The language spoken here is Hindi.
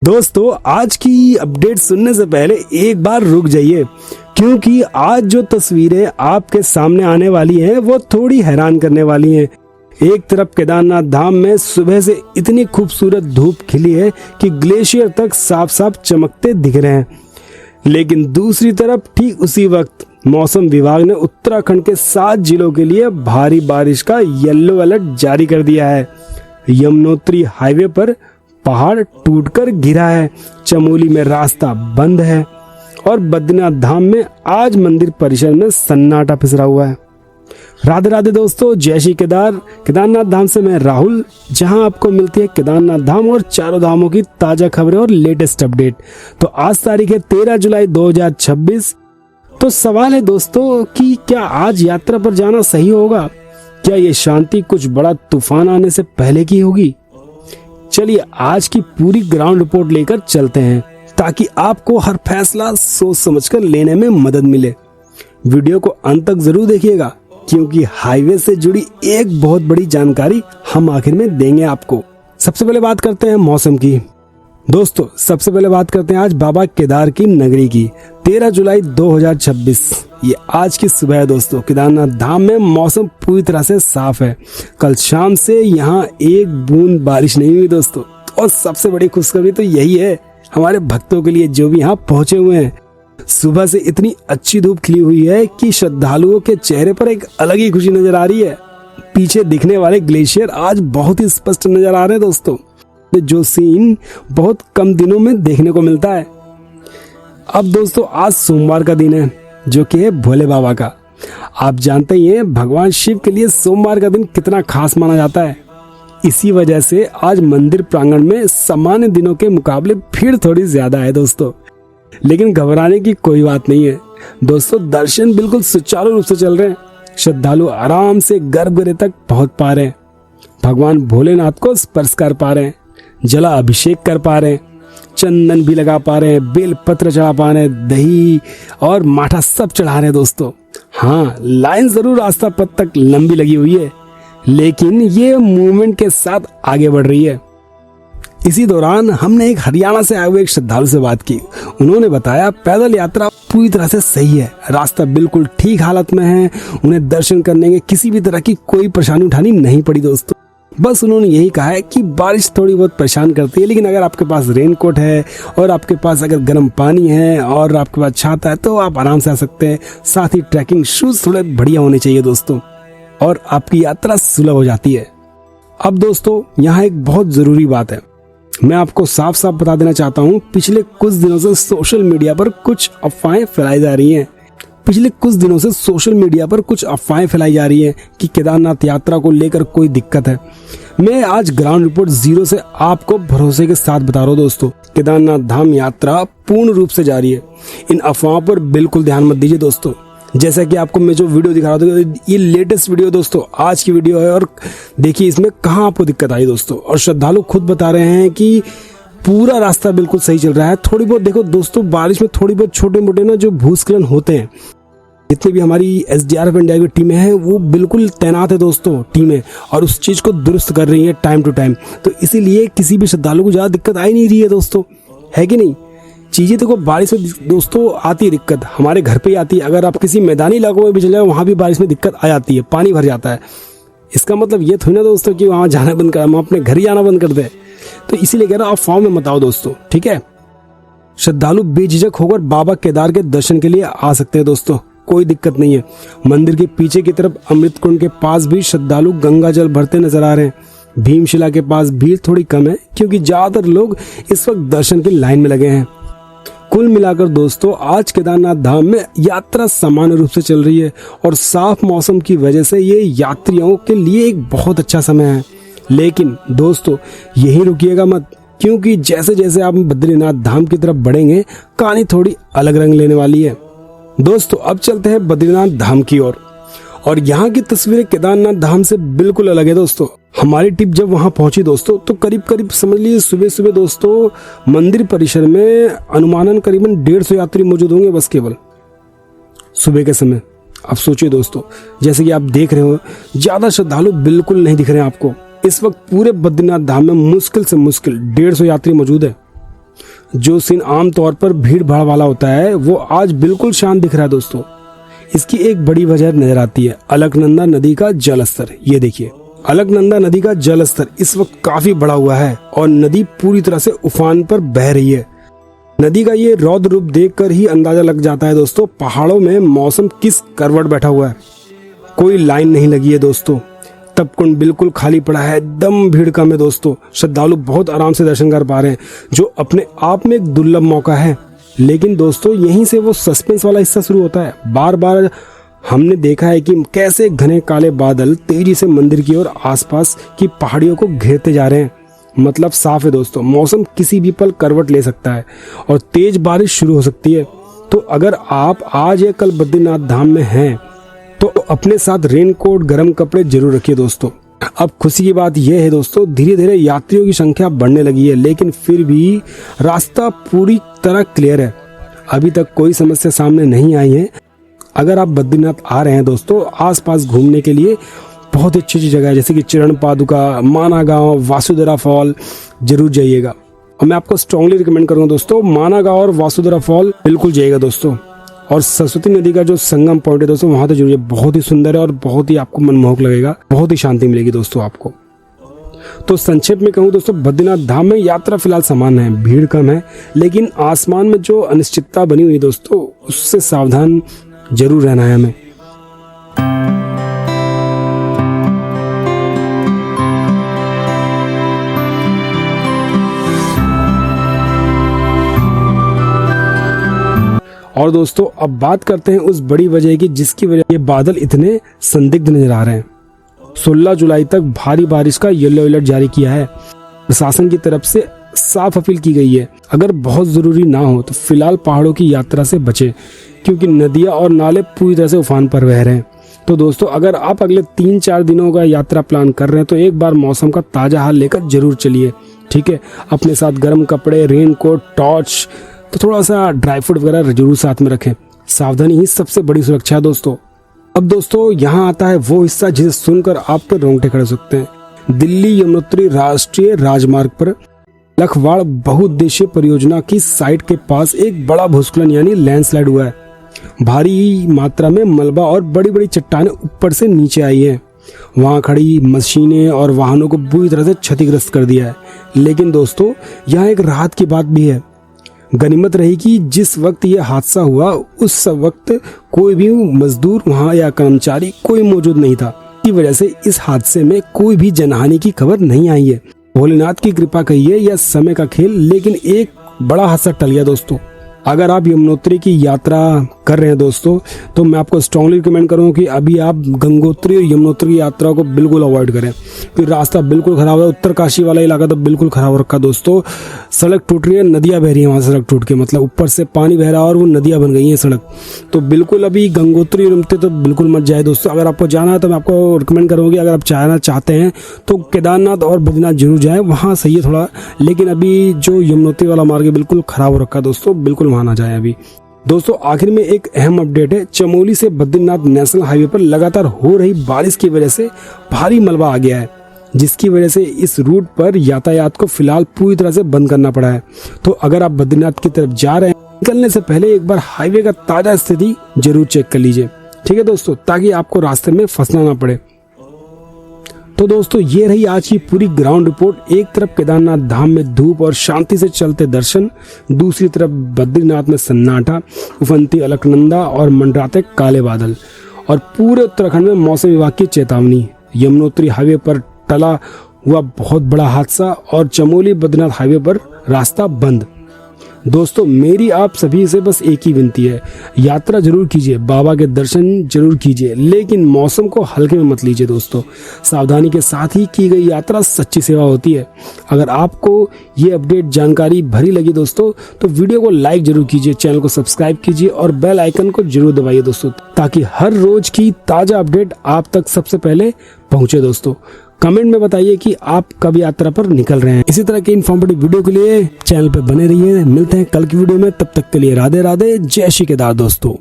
दोस्तों, आज की अपडेट सुनने से पहले एक बार रुक जाइए, क्योंकि आज जो तस्वीरें आपके सामने आने वाली हैं वो थोड़ी हैरान करने वाली हैं। एक तरफ केदारनाथ धाम में सुबह से इतनी खूबसूरत धूप खिली है कि ग्लेशियर तक साफ साफ चमकते दिख रहे हैं, लेकिन दूसरी तरफ ठीक उसी वक्त मौसम विभाग ने उत्तराखंड के 7 जिलों के लिए भारी बारिश का येलो अलर्ट जारी कर दिया है। यमुनोत्री हाईवे पर पहाड़ टूटकर गिरा है, चमोली में रास्ता बंद है और बद्रीनाथ धाम में आज मंदिर परिसर में सन्नाटा पसरा हुआ है। राधे राधे दोस्तों, जय श्री केदारनाथ धाम से मैं राहुल, जहां आपको मिलती है केदारनाथ धाम और चारों धामों की ताजा खबरें और लेटेस्ट अपडेट। तो आज तारीख है 13 जुलाई 2026। तो सवाल है दोस्तों कि क्या आज यात्रा पर जाना सही होगा? क्या ये शांति कुछ बड़ा तूफान आने से पहले की होगी? चलिए आज की पूरी ग्राउंड रिपोर्ट लेकर चलते हैं, ताकि आपको हर फैसला सोच समझकर लेने में मदद मिले। वीडियो को अंत तक जरूर देखिएगा, क्योंकि हाईवे से जुड़ी एक बहुत बड़ी जानकारी हम आखिर में देंगे आपको। सबसे पहले बात करते हैं मौसम की। दोस्तों, सबसे पहले बात करते हैं आज बाबा केदार की नगरी की। 13 जुलाई 2026 ये आज की सुबह है दोस्तों। केदारनाथ धाम में मौसम पूरी तरह से साफ है। कल शाम से यहाँ एक बूंद बारिश नहीं हुई दोस्तों, और सबसे बड़ी खुशखबरी तो यही है हमारे भक्तों के लिए जो भी यहाँ पहुंचे हुए हैं। सुबह से इतनी अच्छी धूप खिली हुई है कि श्रद्धालुओं के चेहरे पर एक अलग ही खुशी नजर आ रही है। पीछे दिखने वाले ग्लेशियर आज बहुत ही स्पष्ट नजर आ रहे हैं दोस्तों, जो सीन बहुत कम दिनों में देखने को मिलता है। अब दोस्तों, आज सोमवार का दिन है, जो कि है भोले बाबा का। आप जानते ही हैं भगवान शिव के लिए सोमवार का दिन कितना खास माना जाता है। इसी वजह से आज मंदिर प्रांगण में सामान्य दिनों के मुकाबले भीड़ थोड़ी ज्यादा है दोस्तों, लेकिन घबराने की कोई बात नहीं है दोस्तों। दर्शन बिल्कुल सुचारू रूप से चल रहे हैं। श्रद्धालु आराम से गर्भगृह तक पहुंच पा रहे हैं, भगवान भोलेनाथ को स्पर्श कर पा रहे हैं, जला अभिषेक कर पा रहे हैं, चंदन भी लगा पा रहे हैं, बेल पत्र चढ़ा पा रहे हैं, दही और माठा सब चढ़ा रहे हैं दोस्तों। हाँ, लाइन जरूर रास्ता पथ तक लंबी लगी हुई है, लेकिन ये मूवमेंट के साथ आगे बढ़ रही है। इसी दौरान हमने एक हरियाणा से आए हुए एक श्रद्धालु से बात की। उन्होंने बताया पैदल यात्रा पूरी तरह से सही है, रास्ता बिल्कुल ठीक हालत में है, उन्हें दर्शन करने के किसी भी तरह की कोई परेशानी उठानी नहीं पड़ी दोस्तों। बस उन्होंने यही कहा है कि बारिश थोड़ी बहुत परेशान करती है, लेकिन अगर आपके पास रेनकोट है और आपके पास अगर गर्म पानी है और आपके पास छाता है तो आप आराम से आ सकते हैं। साथ ही ट्रैकिंग शूज थोड़े बढ़िया होने चाहिए दोस्तों, और आपकी यात्रा सुलभ हो जाती है। अब दोस्तों, यहाँ एक बहुत जरूरी बात है, मैं आपको साफ साफ बता देना चाहता हूँ। पिछले कुछ दिनों से सोशल मीडिया पर कुछ अफवाहें फैलाई जा रही हैं। कि केदारनाथ यात्रा को लेकर कोई दिक्कत है। मैं आज ग्राउंड रिपोर्ट जीरो से आपको भरोसे के साथ बता रहा हूँ दोस्तों, केदारनाथ धाम यात्रा पूर्ण रूप से जारी है। इन अफवाहों पर बिल्कुल ध्यान मत दीजिए दोस्तों। जैसा कि आपको मैं जो वीडियो दिखा रहा था, ये लेटेस्ट वीडियो दोस्तों, आज की वीडियो है, और देखिए इसमें कहाँ आपको दिक्कत आई दोस्तों। और श्रद्धालु खुद बता रहे हैं कि पूरा रास्ता बिल्कुल सही चल रहा है। थोड़ी बहुत देखो दोस्तों, बारिश में थोड़ी बहुत छोटे मोटे ना जो भूस्खलन होते हैं, जितनी भी हमारी SDRF इंडिया की टीमें हैं वो बिल्कुल तैनात है दोस्तों टीमें, और उस चीज को दुरुस्त कर रही है टाइम टू टाइम। तो इसीलिए किसी भी श्रद्धालु को ज्यादा दिक्कत आई नहीं रही है दोस्तों, है कि नहीं। चीजें देखो बारिश में दोस्तों आती है दिक्कत, हमारे घर पे ही आती है। अगर आप किसी मैदानी इलाकों में भी चले जाओ, वहां भी बारिश में दिक्कत आ जाती है, पानी भर जाता है। इसका मतलब ये थोड़ी ना दोस्तों कि वहां जाना बंद कर, हम अपने घर ही आना बंद कर दे। तो इसीलिए कह रहा हूं, आप फॉर्म में मत आओ दोस्तों, ठीक है। श्रद्धालु बेझिझक होकर बाबा केदार के दर्शन के लिए आ सकते हैं दोस्तों, कोई दिक्कत नहीं है। मंदिर के पीछे की तरफ अमृत कुंड के पास भी श्रद्धालु गंगा जल भरते नजर आ रहे हैं। भीमशिला के पास भीड़ थोड़ी कम है, क्योंकि ज्यादातर लोग इस वक्त दर्शन की लाइन में लगे हैं। कुल मिलाकर दोस्तों, आज केदारनाथ धाम में यात्रा सामान्य रूप से चल रही है, और साफ मौसम की वजह से ये यात्रियों के लिए एक बहुत अच्छा समय है। लेकिन दोस्तों, यही रुकिएगा मत, क्योंकि जैसे जैसे आप बद्रीनाथ धाम की तरफ बढ़ेंगे, कहानी थोड़ी अलग रंग लेने वाली है दोस्तों। अब चलते हैं बद्रीनाथ धाम की ओर, और यहाँ की तस्वीरें केदारनाथ धाम से बिल्कुल अलग है दोस्तों। हमारी टीम जब वहां पहुंची दोस्तों, तो करीब करीब समझ लीजिए सुबह सुबह दोस्तों मंदिर परिसर में अनुमानन करीबन 150 यात्री मौजूद होंगे बस केवल सुबह के समय। आप सोचिए दोस्तों, जैसे कि आप देख रहे हो, ज्यादा श्रद्धालु बिल्कुल नहीं दिख रहे हैं आपको। इस वक्त पूरे बद्रीनाथ धाम में मुश्किल से मुश्किल 150 यात्री मौजूद है। जो सीन आमतौर पर भीड़ भाड़ वाला होता है वो आज बिल्कुल शांत दिख रहा है दोस्तों। इसकी एक बड़ी वजह नजर आती है अलकनंदा नदी का जलस्तर। ये देखिए, अलकनंदा नदी का जलस्तर इस वक्त काफी बढ़ा हुआ है और नदी पूरी तरह से उफान पर बह रही है। नदी का ये रौद्र रूप देखकर ही अंदाजा लग जाता है दोस्तों पहाड़ों में मौसम किस करवट बैठा हुआ है। कोई लाइन नहीं लगी है दोस्तों, तपकुंड बिल्कुल खाली पड़ा है, एकदम भीड़ कम है दोस्तों। श्रद्धालु बहुत आराम से दर्शन कर पा रहे हैं, जो अपने आप में एक दुर्लभ मौका है। लेकिन दोस्तों यहीं से वो सस्पेंस वाला हिस्सा शुरू होता है। बार बार हमने देखा है कि कैसे घने काले बादल तेजी से मंदिर की ओर आसपास की पहाड़ियों को घेरते जा रहे हैं। मतलब साफ है दोस्तों, मौसम किसी भी पल करवट ले सकता है और तेज बारिश शुरू हो सकती है। तो अगर आप आज या कल बद्रीनाथ धाम में हैं तो अपने साथ रेनकोट, गर्म कपड़े जरूर रखिए दोस्तों। अब खुशी की बात यह है दोस्तों, धीरे धीरे यात्रियों की संख्या बढ़ने लगी है, लेकिन फिर भी रास्ता पूरी तरह क्लियर है। अभी तक कोई समस्या सामने नहीं आई है। अगर आप बद्रीनाथ आ रहे हैं दोस्तों, आसपास घूमने के लिए बहुत अच्छी अच्छी जगह है, जैसे कि चरण पादुका, माना गांव, वासुदेरा फॉल, जरूर जाइएगा। और मैं आपको स्ट्रांगली रिकमेंड करूंगा दोस्तों, माना गांव और वासुदेरा फॉल बिल्कुल जाइएगा दोस्तों। और सरस्वती नदी का जो संगम पॉइंट है दोस्तों, वहां तो जरूर, बहुत ही सुंदर है और बहुत ही आपको मनमोहक लगेगा, बहुत ही शांति मिलेगी दोस्तों आपको। तो संक्षेप में कहूँ दोस्तों, बद्रीनाथ धाम में यात्रा फिलहाल सामान्य है, भीड़ कम है, लेकिन आसमान में जो अनिश्चितता बनी हुई दोस्तों, उससे सावधान जरूर रहना है हमें। और दोस्तों अब बात करते हैं उस बड़ी वजह की जिसकी वजह ये बादल इतने संदिग्ध नजर आ रहे हैं। 16 जुलाई तक भारी बारिश का येलो अलर्ट जारी किया है। प्रशासन की तरफ से साफ अपील की गई है, अगर बहुत जरूरी ना हो तो फिलहाल पहाड़ों की यात्रा से बचें, क्योंकि नदियां और नाले पूरी तरह से उफान पर बह रहे हैं। तो दोस्तों अगर आप अगले 3-4 दिनों का यात्रा प्लान कर रहे हैं तो एक बार मौसम का ताजा हाल लेकर जरूर चलिए, ठीक है। अपने साथ गर्म कपड़े, रेनकोट, टॉर्च, तो थोड़ा सा ड्राई फ्रूट वगैरह जरूर साथ में रखें। सावधानी ही सबसे बड़ी सुरक्षा है दोस्तों। अब दोस्तों यहाँ आता है वो हिस्सा जिसे सुनकर आपके रोंगटे खड़े हो सकते हैं। दिल्ली यमुनोत्री राष्ट्रीय राजमार्ग पर लखवाड़ बहुउद्देशीय परियोजना की साइट के पास एक बड़ा भूस्खलन यानी लैंडस्लाइड हुआ है। भारी मात्रा में मलबा और बड़ी बड़ी चट्टानें ऊपर से नीचे आई हैं। वहां खड़ी मशीनें और वाहनों को बुरी तरह से क्षतिग्रस्त कर दिया है। लेकिन दोस्तों यहाँ एक राहत की बात भी है। गनीमत रही कि जिस वक्त यह हादसा हुआ उस वक्त कोई भी मजदूर वहां या कर्मचारी कोई मौजूद नहीं था। इसी वजह से इस हादसे में कोई भी जनहानि की खबर नहीं आई है। भोलेनाथ की कृपा कहिए या समय का खेल, लेकिन एक बड़ा हादसा टल गया दोस्तों। अगर आप यमुनोत्री की यात्रा कर रहे हैं दोस्तों, तो मैं आपको स्ट्रांगली रिकमेंड करूंगा कि अभी आप गंगोत्री और यमुनोत्री की यात्रा को बिल्कुल अवॉइड करें, क्योंकि रास्ता बिल्कुल खराब है। उत्तरकाशी वाला इलाका तो बिल्कुल खराब रखा दोस्तों। सड़क टूट रही है, नदियां बह रही है वहां से, सड़क टूट के मतलब ऊपर से पानी बह रहा है और वो नदियां बन गई है सड़क। तो बिल्कुल अभी गंगोत्री यमुनोत्री तो बिल्कुल मत जाए दोस्तों। अगर आपको जाना है तो मैं आपको रिकमेंड करूंगा, अगर आप जाना चाहते हैं तो केदारनाथ और बद्रीनाथ जरूर जाए, वहां सही है थोड़ा। लेकिन अभी जो यमुनोत्री वाला मार्ग है बिल्कुल खराब हो रखा है दोस्तों, बिल्कुल वहां ना जाए अभी। दोस्तों आखिर में एक अहम अपडेट है, चमोली से बद्रीनाथ नेशनल हाईवे पर लगातार हो रही बारिश की वजह से भारी मलबा आ गया है, जिसकी वजह से इस रूट पर यातायात को फिलहाल पूरी तरह से बंद करना पड़ा है। तो अगर आप बद्रीनाथ की तरफ जा रहे हैं, निकलने से पहले एक बार हाईवे का ताजा स्थिति जरूर चेक कर लीजिए, ठीक है दोस्तों, ताकि आपको रास्ते में फंसना ना पड़े। तो दोस्तों ये रही आज की पूरी ग्राउंड रिपोर्ट। एक तरफ केदारनाथ धाम में धूप और शांति से चलते दर्शन, दूसरी तरफ बद्रीनाथ में सन्नाटा, उफनती अलकनंदा और मंडराते काले बादल, और पूरे उत्तराखंड में मौसम विभाग की चेतावनी। यमुनोत्री हाईवे पर टला हुआ बहुत बड़ा हादसा और चमोली बद्रीनाथ हाईवे पर रास्ता बंद। दोस्तों मेरी आप सभी से बस एक ही विनती है, यात्रा जरूर कीजिए, बाबा के दर्शन जरूर कीजिए, लेकिन मौसम को हल्के में मत लीजिए दोस्तों। सावधानी के साथ ही की गई यात्रा सच्ची सेवा होती है। अगर आपको ये अपडेट जानकारी भरी लगी दोस्तों, तो वीडियो को लाइक जरूर कीजिए, चैनल को सब्सक्राइब कीजिए और बेल आइकन को जरूर दबाइए दोस्तों, ताकि हर रोज की ताजा अपडेट आप तक सबसे पहले पहुंचे दोस्तों। कमेंट में बताइए कि आप कब यात्रा पर निकल रहे हैं। इसी तरह के इन्फॉर्मेटिव वीडियो के लिए चैनल पर बने रहिए। मिलते हैं कल की वीडियो में, तब तक के लिए राधे राधे, जय श्री केदार दोस्तों।